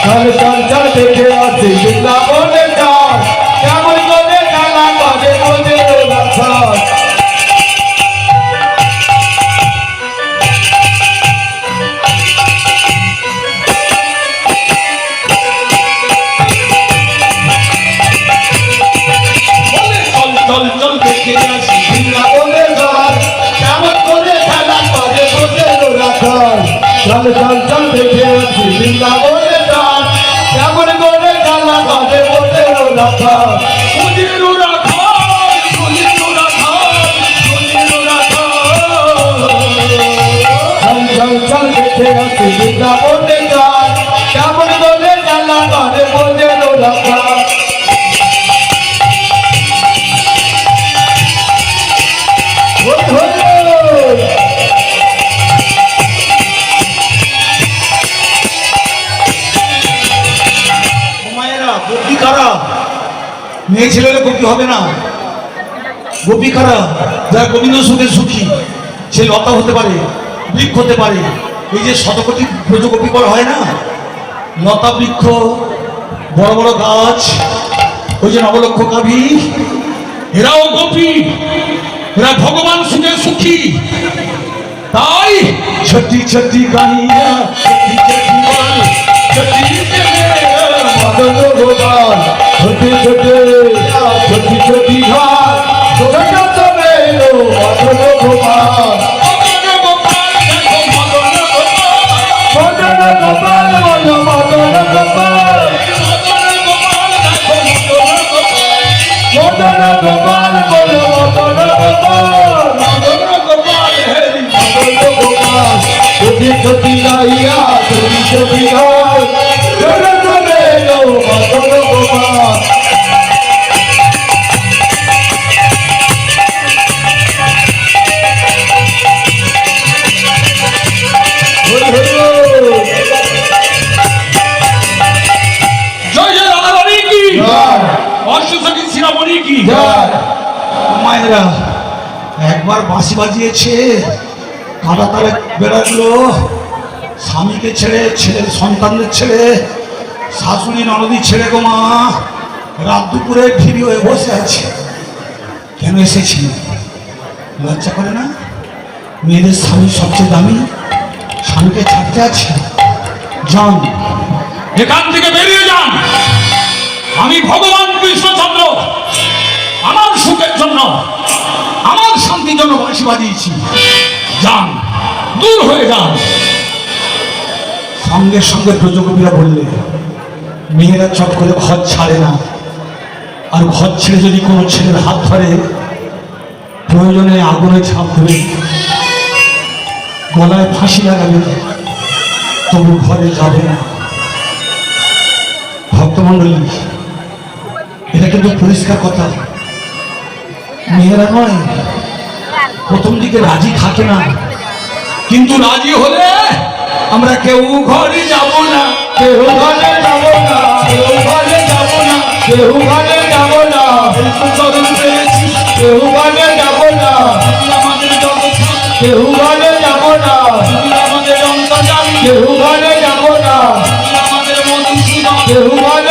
চল চল চল দেখে আসি বৃন্দাবনে চল কেমন করে খেলা করে বোঝে রাখাল চল চল দেখে আসি বৃন্দাবনে চল কেমন করে খেলা করে বোঝে রাখাল চল চল চল দেখে আসি বৃন্দাবনে চল কেমন করে খেলা করে বোঝে রাখাল বুঝিরু রাখাল বুঝিরু রাখাল বুঝিরু রাখাল চল চল চল দেখে আসি বৃন্দাবনে চল কেমন করে খেলা করে বোঝে রাখাল মায়েরা গোপী কারা মেয়ে ছেলেরা গোপী হবে না গোপী কারা যারা গোবিন্দ সুখে সুখী সে লতা হতে পারে বৃক্ষ হতে পারে এই যে শতকোটি ব্রজগোপী করা হয় না লতা বৃক্ষ বড় বড় গাছ ওই যে নবলক্ষ গাভী এরাও গোপী এরা ভগবান সুখে সুখী তাই ছটি ছটি গাইয়া ছটি ছটি গান ছটি মদন গোপাল ছোটে ছোটে ছটি ছটি ঘাট ছোট চলে মদন গোপাল মদন গোপাল মদন গোপাল মদন গোপাল ছটি ছটি গাইয়া ছটি ছটি ঘাট ছোট চলে মদন গোপাল জয় জয় রাধারানী কি অষ্টসখী শিরামণি কি মায়েরা একবার বাঁশি বাজিয়েছে কাটা তারে বেড়ালো স্বামীকে ছেড়ে ছেলের সন্তানদের ছেড়ে শাশুড়ি ননদী ছেড়ে গো মা রাত দুপুরে ঢিবি হয়ে বসে আছে কেন এসেছি লজ্জা করে না মেয়েদের স্বামী সবচেয়ে দামি স্বামীকে ছাড়তে আছে যান এখান থেকে বেরিয়ে যান আমি ভগবান কৃষ্ণচন্দ্র আমার সুখের জন্য আমার শান্তির জন্য বাঁশি বাজিয়েছি যান দূর হয়ে যান সঙ্গে সঙ্গে ব্রজগোপীরা বললে মেয়েরা চট করে ঘর ছাড়ে না আর ঘর ছেড়ে যদি কোনো ছেলের হাত ধরে প্রয়োজনে আগুনে ঝাঁপ দেবে গলায় ফাঁসি লাগাবে তবু ঘরে যাবে না ভক্তমণ্ডলী এটা কিন্তু পরিষ্কার কথা মেয়েরা নয় প্রথম দিকে রাজি থাকে না কিন্তু রাজি হলে আমরা কেউ ঘরে যাব না কেউ ঘরে যাব না কেউ ঘরে যাব না কেউ ঘরে যাব না চরণ পেয়েছি কেউ ঘরে যাব না আমাদের যত কেউ ঘরে যাব না আমাদের অন্তর্জামী কেউ ঘরে যাব না আমাদের মধুসূদন কেউ ঘরে